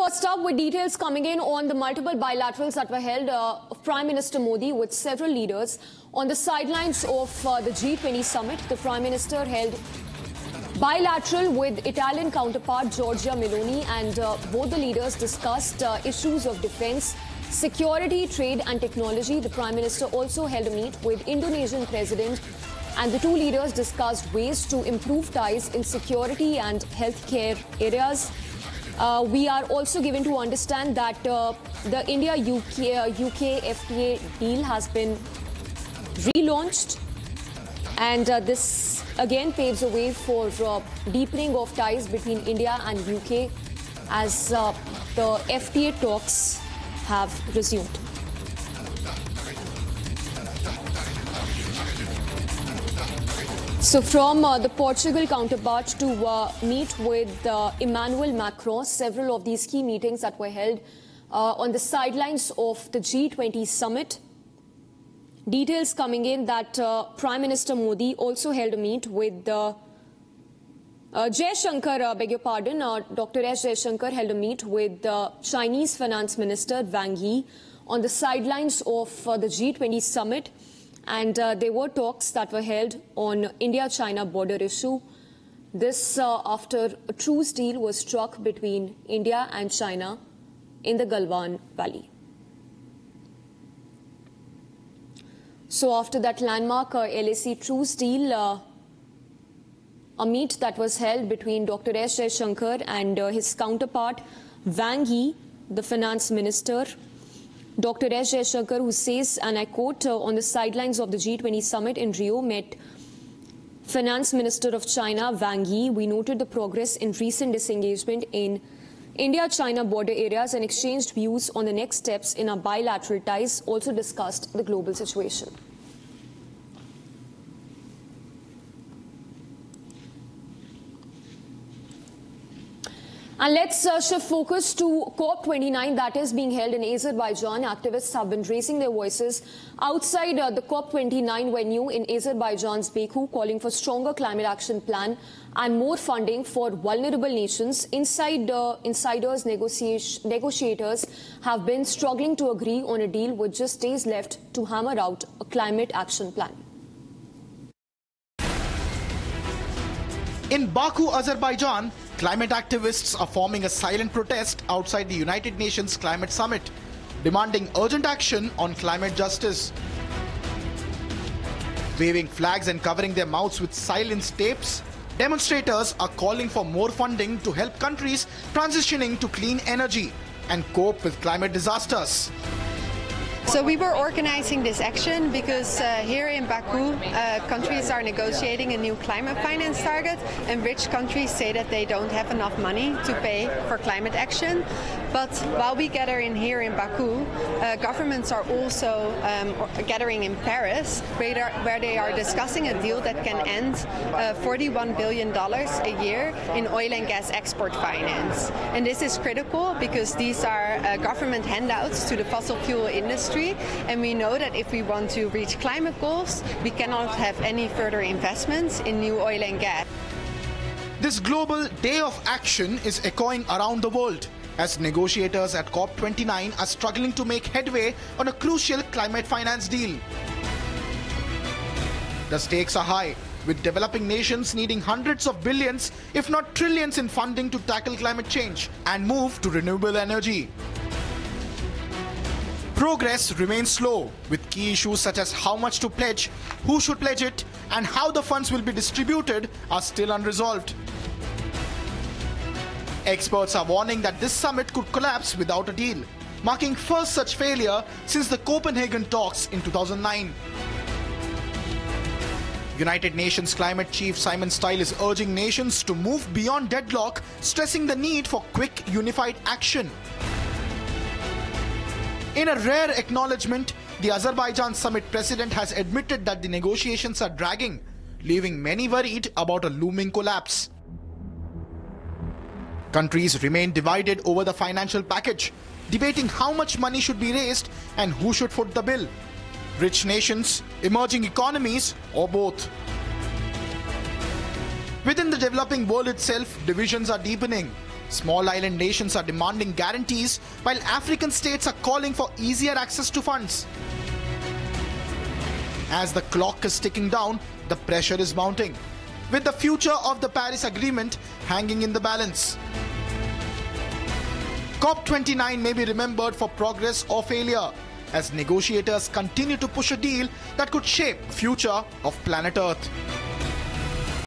First up, with details coming in on the multiple bilaterals that were held of Prime Minister Modi with several leaders on the sidelines of the G20 summit. The Prime Minister held bilateral with Italian counterpart Giorgia Meloni, and both the leaders discussed issues of defense, security, trade and technology. The Prime Minister also held a meet with Indonesian President, and the two leaders discussed ways to improve ties in security and healthcare areas. We are also given to understand that the India-UK FTA deal has been relaunched, and this again paves the way for deepening of ties between India and UK as the FTA talks have resumed. So from the Portugal counterpart to meet with Emmanuel Macron, several of these key meetings that were held on the sidelines of the G20 summit. Details coming in that Prime Minister Modi also held a meet with Dr. S. Jaishankar held a meet with Chinese Finance Minister Wang Yi on the sidelines of the G20 summit. And there were talks that were held on India-China border issue. This after a truce deal was struck between India and China in the Galwan Valley. So after that landmark LAC truce deal, a meet that was held between Dr. S. Jaishankar and his counterpart Wang Yi, the finance minister. Dr. S. Jaishankar, who says, and I quote, on the sidelines of the G20 summit in Rio, met Finance Minister of China, Wang Yi. We noted the progress in recent disengagement in India-China border areas and exchanged views on the next steps in our bilateral ties, also discussed the global situation. And let's shift focus to COP29 that is being held in Azerbaijan. Activists have been raising their voices outside the COP29 venue in Azerbaijan's Baku, calling for stronger climate action plan and more funding for vulnerable nations. Insiders, negotiators have been struggling to agree on a deal with just days left to hammer out a climate action plan. In Baku, Azerbaijan, climate activists are forming a silent protest outside the United Nations Climate Summit, demanding urgent action on climate justice. Waving flags and covering their mouths with silence tapes, demonstrators are calling for more funding to help countries transitioning to clean energy and cope with climate disasters. So we were organizing this action because here in Baku, countries are negotiating a new climate finance target, and rich countries say that they don't have enough money to pay for climate action. But while we gather in here in Baku, governments are also gathering in Paris, where they are discussing a deal that can end $41 billion a year in oil and gas export finance. And this is critical because these are government handouts to the fossil fuel industry. And we know that if we want to reach climate goals, we cannot have any further investments in new oil and gas. This global day of action is echoing around the world as negotiators at COP29 are struggling to make headway on a crucial climate finance deal. The stakes are high, with developing nations needing hundreds of billions, if not trillions, in funding to tackle climate change and move to renewable energy. Progress remains slow, with key issues such as how much to pledge, who should pledge it, and how the funds will be distributed are still unresolved. Experts are warning that this summit could collapse without a deal, marking first such failure since the Copenhagen talks in 2009. United Nations Climate Chief Simon Style is urging nations to move beyond deadlock, stressing the need for quick, unified action. In a rare acknowledgement, the Azerbaijan summit president has admitted that the negotiations are dragging, leaving many worried about a looming collapse. Countries remain divided over the financial package, debating how much money should be raised and who should foot the bill. Rich nations, emerging economies, or both. Within the developing world itself, divisions are deepening. Small island nations are demanding guarantees, while African states are calling for easier access to funds. As the clock is ticking down, the pressure is mounting, with the future of the Paris Agreement hanging in the balance. COP29 may be remembered for progress or failure, as negotiators continue to push a deal that could shape the future of planet Earth.